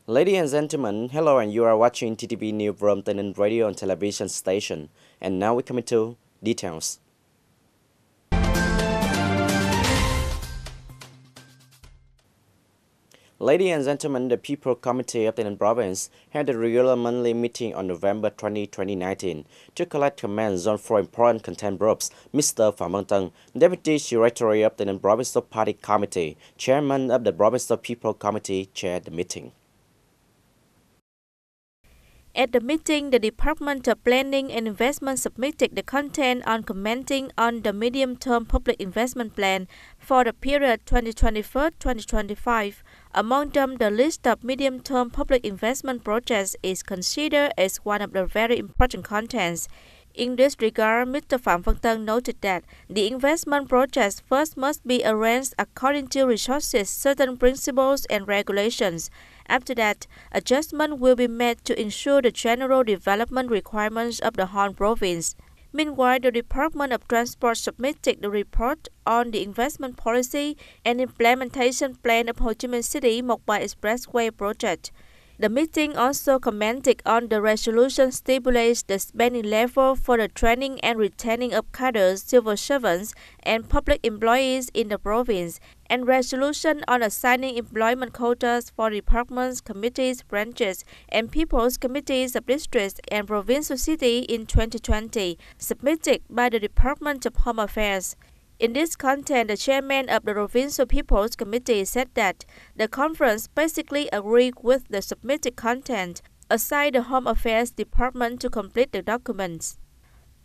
Ladies and gentlemen, hello, and you are watching TTV News from Tây Ninh radio and television station. And now we come into details. Ladies and gentlemen, the People Committee of Tây Ninh Province had a regular monthly meeting on November 20, 2019 to collect comments on four important content groups. Mr. Phạm Văn Tân, Deputy Secretary of Tây Ninh Provincial Party Committee, Chairman of the Provincial People Committee, chaired the meeting. At the meeting, the Department of Planning and Investment submitted the content on commenting on the medium-term public investment plan for the period 2024-2025. Among them, the list of medium-term public investment projects is considered as one of the very important contents. In this regard, Mr. Phạm Văn Tân noted that the investment projects first must be arranged according to resources, certain principles and regulations. After that, adjustment will be made to ensure the general development requirements of the whole province. Meanwhile, the Department of Transport submitted the report on the investment policy and implementation plan of Ho Chi Minh City Mộc-Bài Expressway project. The meeting also commented on the resolution stipulates the spending level for the training and retaining of cadres, civil servants, and public employees in the province, and resolution on assigning employment quotas for departments, committees, branches, and people's committees of districts and provincial city in 2020, submitted by the Department of Home Affairs. In this content, the chairman of the Provincial People's Committee said that the conference basically agreed with the submitted content, assigned the Home Affairs Department to complete the documents.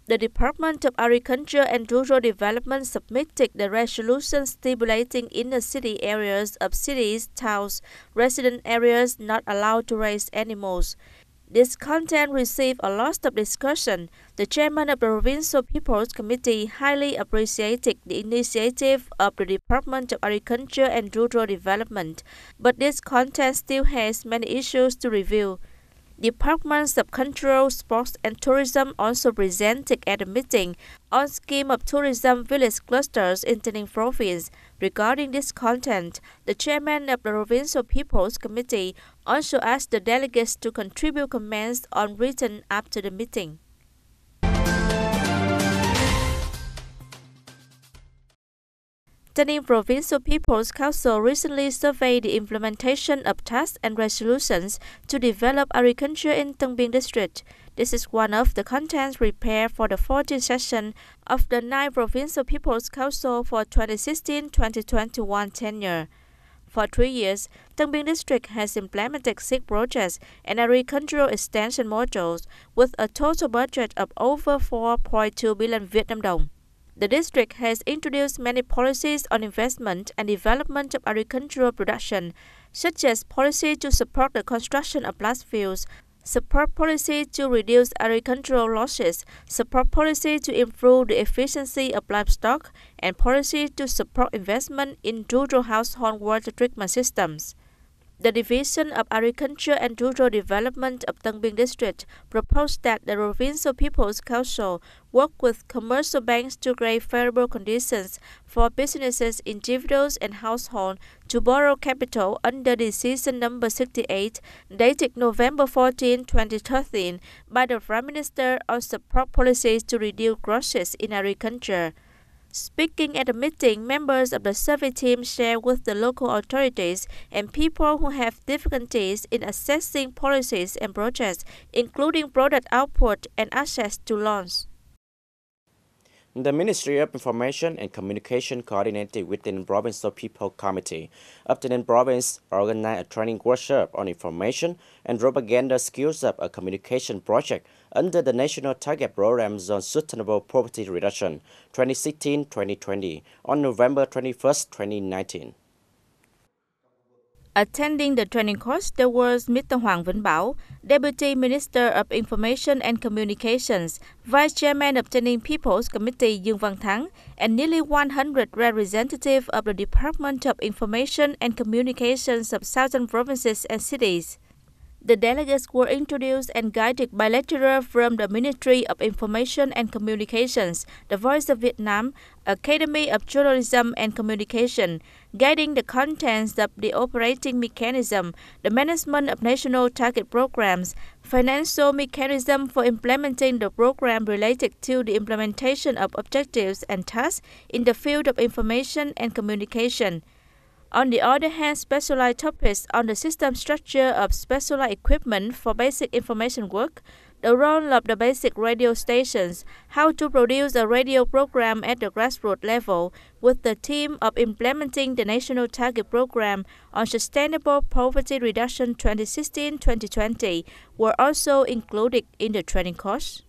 The Department of Agriculture and Rural Development submitted the resolution stipulating inner city areas of cities, towns, resident areas not allowed to raise animals. This content received a lot of discussion. The chairman of the Provincial People's Committee highly appreciated the initiative of the Department of Agriculture and Rural Development, but this content still has many issues to review. Departments of Cultural, Sports and Tourism also presented at the meeting on scheme of tourism village clusters in Tây Ninh Province. Regarding this content, the chairman of the Provincial People's Committee also asked the delegates to contribute comments on written after the meeting. Tây Ninh Provincial People's Council recently surveyed the implementation of tasks and resolutions to develop agriculture in Tân Biên District. This is one of the contents prepared for the 14th session of the 9th Provincial People's Council for 2016-2021 tenure. For 3 years, Tân Biên District has implemented 6 projects and agricultural extension modules with a total budget of over 4.2 billion Vietnam dong. The district has introduced many policies on investment and development of agricultural production, such as policy to support the construction of large fields, support policy to reduce agricultural losses, support policy to improve the efficiency of livestock, and policy to support investment in rural household water treatment systems. The Division of Agriculture and Rural Development of Tân Biên District proposed that the Provincial People's Council work with commercial banks to create favorable conditions for businesses, individuals, and households to borrow capital under Decision number 68, dated November 14, 2013, by the Prime Minister on support policies to reduce losses in agriculture. Speaking at the meeting, members of the survey team shared with the local authorities and people who have difficulties in assessing policies and projects, including product output and access to loans. The Ministry of Information and Communication, coordinated with the Provincial People Committee of the Province, organized a training workshop on information and propaganda skills of a communication project under the National Target Program on Sustainable Poverty Reduction 2016-2020 on November 21, 2019. Attending the training course, there was Mr. Hoàng Vĩnh Bảo, Deputy Minister of Information and Communications, Vice Chairman of Tây Ninh People's Committee Dương Văn Thắng, and nearly 100 representatives of the Department of Information and Communications of southern provinces and cities. The delegates were introduced and guided by lecturers from the Ministry of Information and Communications, the Voice of Vietnam, Academy of Journalism and Communication, guiding the contents of the operating mechanism, the management of national target programs, financial mechanism for implementing the program related to the implementation of objectives and tasks in the field of information and communication. On the other hand, specialized topics on the system structure of specialized equipment for basic information work, the role of the basic radio stations, how to produce a radio program at the grassroots level, with the theme of implementing the National Target Program on Sustainable Poverty Reduction 2016-2020, were also included in the training course.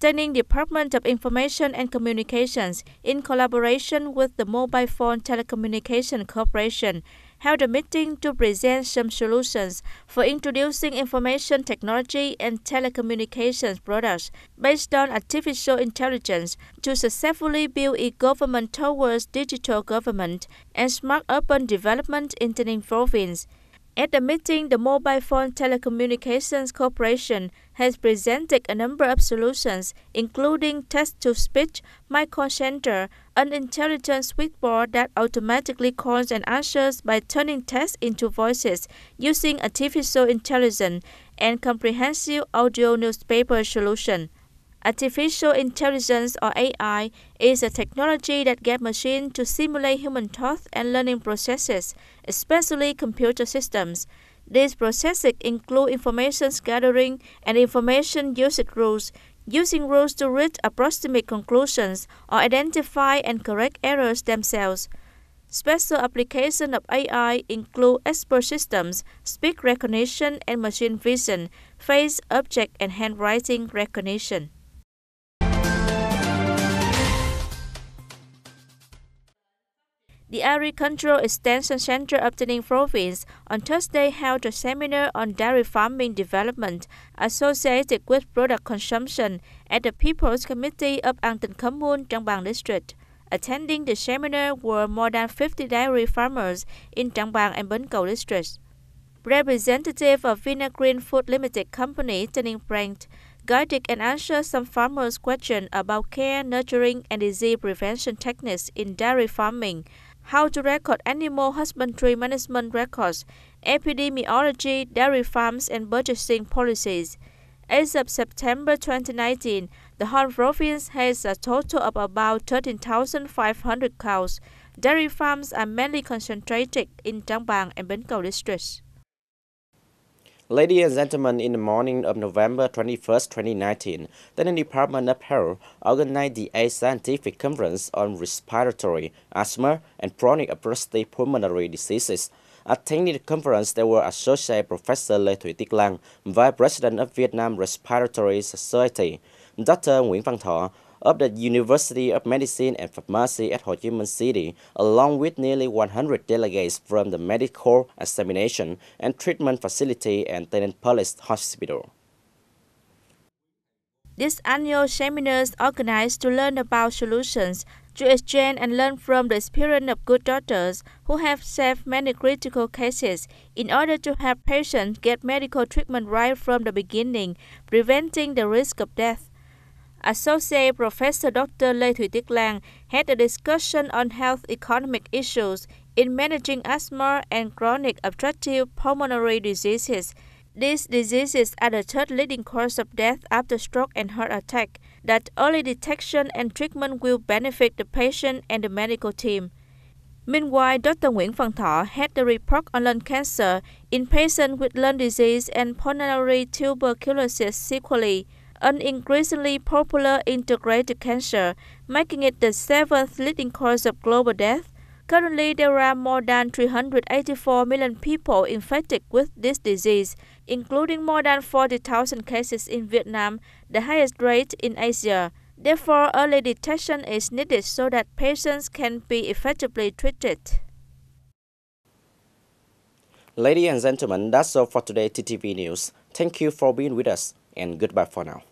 Tây Ninh Department of Information and Communications, in collaboration with the Mobile Phone Telecommunication Corporation, held a meeting to present some solutions for introducing information technology and telecommunications products based on artificial intelligence to successfully build e-government towards digital government and smart urban development in Tây Ninh Province. At the meeting, the Mobile Phone Telecommunications Corporation has presented a number of solutions, including text-to-speech, mic call center, an intelligent switchboard that automatically calls and answers by turning text into voices using artificial intelligence, and comprehensive audio newspaper solution. Artificial intelligence, or AI, is a technology that gets machines to simulate human thought and learning processes, especially computer systems. These processes include information gathering and information usage rules, using rules to reach approximate conclusions or identify and correct errors themselves. Special applications of AI include expert systems, speech recognition and machine vision, face, object, and handwriting recognition. The Agricultural Extension Center of Tây Ninh Province on Thursday held a seminar on dairy farming development associated with product consumption at the People's Committee of An Tỉnh Commune, Bằng District. Attending the seminar were more than 50 dairy farmers in Bằng and Bến Cầu districts. Representative of Vinagreen Food Limited Company, Tây Ninh Branch, guided and answered some farmers' questions about care, nurturing, and disease prevention techniques in dairy farming, how to record animal husbandry management records, epidemiology, dairy farms, and budgeting policies. As of September 2019, the whole province has a total of about 13,500 cows. Dairy farms are mainly concentrated in Bằng and Bến Cầu districts. Ladies and gentlemen, in the morning of November 21st, 2019, the Department of Health organized the 8th Scientific Conference on Respiratory, Asthma, and Chronic Obstructive Pulmonary Diseases. Attending the conference, there were Associate Professor Lê Thị Tuyết Lan, Vice President of Vietnam Respiratory Society, Dr. Nguyễn Văn Thọ of the University of Medicine and Pharmacy at Ho Chi Minh City, along with nearly 100 delegates from the Medical Examination and Treatment Facility and Tây Ninh Police Hospital. This annual seminar is organized to learn about solutions, to exchange and learn from the experience of good doctors who have saved many critical cases in order to help patients get medical treatment right from the beginning, preventing the risk of death. Associate Professor Dr. Lê Thị Tuyết Lan had a discussion on health economic issues in managing asthma and chronic obstructive pulmonary diseases. These diseases are the third leading cause of death after stroke and heart attack, that early detection and treatment will benefit the patient and the medical team. Meanwhile, Dr. Nguyễn Văn Thọ had the report on lung cancer in patients with lung disease and pulmonary tuberculosis sequelae, an increasingly popular integrated cancer, making it the seventh leading cause of global death. Currently, there are more than 384 million people infected with this disease, including more than 40,000 cases in Vietnam, the highest rate in Asia. Therefore, early detection is needed so that patients can be effectively treated. Ladies and gentlemen, that's all for today TTV News. Thank you for being with us, and goodbye for now.